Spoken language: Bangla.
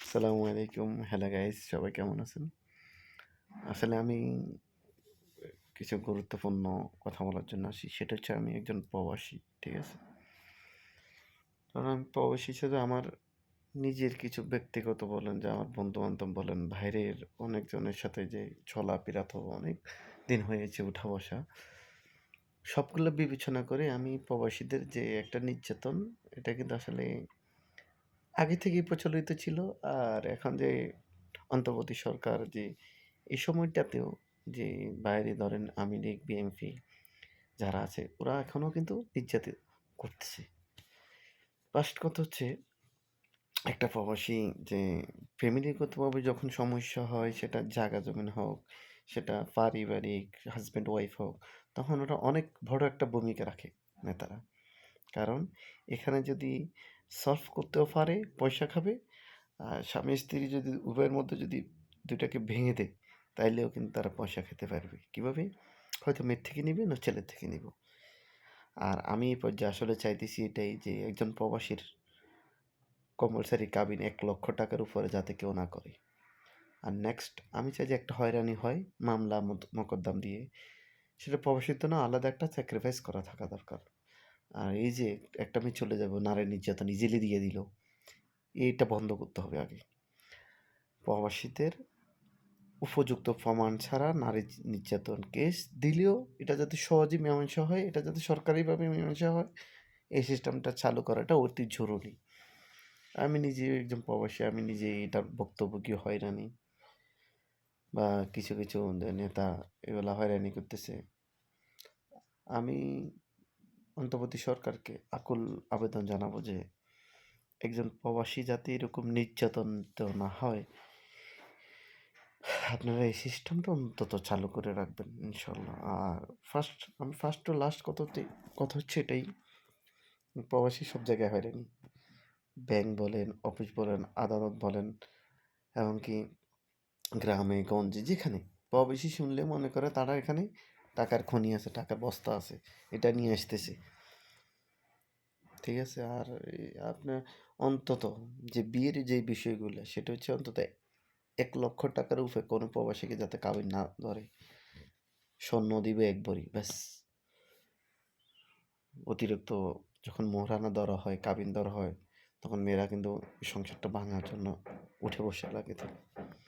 আসসালামু আলাইকুম। হ্যালো গাইস, সবাই কেমন আছেন? আসলে আমি কিছু গুরুত্বপূর্ণ কথা বলার জন্য আসি। সেটা হচ্ছে আমি একজন প্রবাসী। ঠিক আছে? কারণ আমি প্রবাসী হিসেবে আমার নিজের কিছু ব্যক্তিগত বলেন যে আমার বন্ধু-বান্ধব বলেন, বাইরের অনেকজনের সাথে যে চলাফেরা তো অনেক দিন হয়েছে উঠা বসা। সবগুলো বিবেচনা করে আমি প্রবাসীদের যে একটা নির্যাতন, এটা কিন্তু আসলে আগে থেকেই প্রচলিত ছিল। আর এখন যে অন্তর্বর্তী সরকার যে এই সময়টাতেও যে বাইরে ধরেন আওয়ামী লীগ, বিএনপি যারা আছে ওরা এখনও কিন্তু নির্যাতিত করতেছে। ফার্স্ট কথা হচ্ছে একটা প্রবাসী যে ফ্যামিলিগতভাবে যখন সমস্যা হয় সেটা জায়গা জমিন হোক, সেটা পারিবারিক হাসব্যান্ড ওয়াইফ হোক, তখন ওরা অনেক বড় একটা ভূমিকা রাখে নেতারা। কারণ এখানে যদি সলভ করতেও পারে পয়সা খাবে, আর স্বামী স্ত্রী যদি উভয়ের মধ্যে যদি ২ টাকে ভেঙে দেয়, তাইলেও কিন্তু তারা পয়সা খেতে পারবে। কিভাবে? হয়তো মেয়ের থেকে নিবে না ছেলের থেকে নিব। আর আমি এই পর্যায়ে আসলে চাইতেছি এটাই যে একজন প্রবাসীর কম্পালসারি কাবিন ৳১,০০,০০০ উপরে যাতে কেউ না করে। আর নেক্সট আমি চাই যে একটা হয়রানি হয় মামলা মোকদ্দম দিয়ে, সেটা প্রবাসীর জন্য আলাদা একটা স্যাক্রিফাইস করা থাকা দরকার। আর এই যে একটা মেয়ে চলে যাবে নারী নির্যাতন ইজিলি দিয়ে দিল, এইটা বন্ধ করতে হবে আগে। প্রবাসীদের উপযুক্ত প্রমাণ ছাড়া নারী নির্যাতন কেস দিলেও এটা যাতে সহজে মীমাংসা হয়, এটা যাতে সরকারিভাবে মীমাংসা হয়, এই সিস্টেমটা চালু করাটা অতি জরুরি। আমি নিজে একজন প্রবাসী, আমি নিজে এটার ভুক্তভোগী হয়রানি বা কিছু নেতা এগুলা হয়রানি করতেছে। আমি অন্তর্বর্তী সরকারকে আকুল আবেদন জানাবো যে একজন প্রবাসী যাতে এরকম নির্যাতনিত না হয়, আপনারা এই সিস্টেমটা অন্তত চালু করে রাখবেন ইনশাল্লাহ। আর আমি ফার্স্ট টু লাস্ট কথা হচ্ছে এটাই, প্রবাসী সব জায়গায় হয়রানি। ব্যাংক বলেন, অফিস বলেন, আদালত বলেন, এমনকি গ্রামে গঞ্জে যেখানে প্রবাসী শুনলে মনে করে তারা এখানে টাকার খনি আছে, টাকার বস্তা আছে, এটা নিয়ে আসতেছে। ঠিক আছে? আর আপনার অন্তত যে বিয়ের যে বিষয়গুলো সেটা হচ্ছে অন্তত ৳১,০০,০০০ উপরে কোনো প্রবাসীকে যাতে কাবিন না ধরে। স্বর্ণ দিবে ১ ভরি ব্যাস। অতিরিক্ত যখন মোহরানা ধরা হয়, কাবিন ধরা হয়, তখন মেয়েরা কিন্তু সংসারটা ভাঙার জন্য উঠে বসে লাগে থাকে।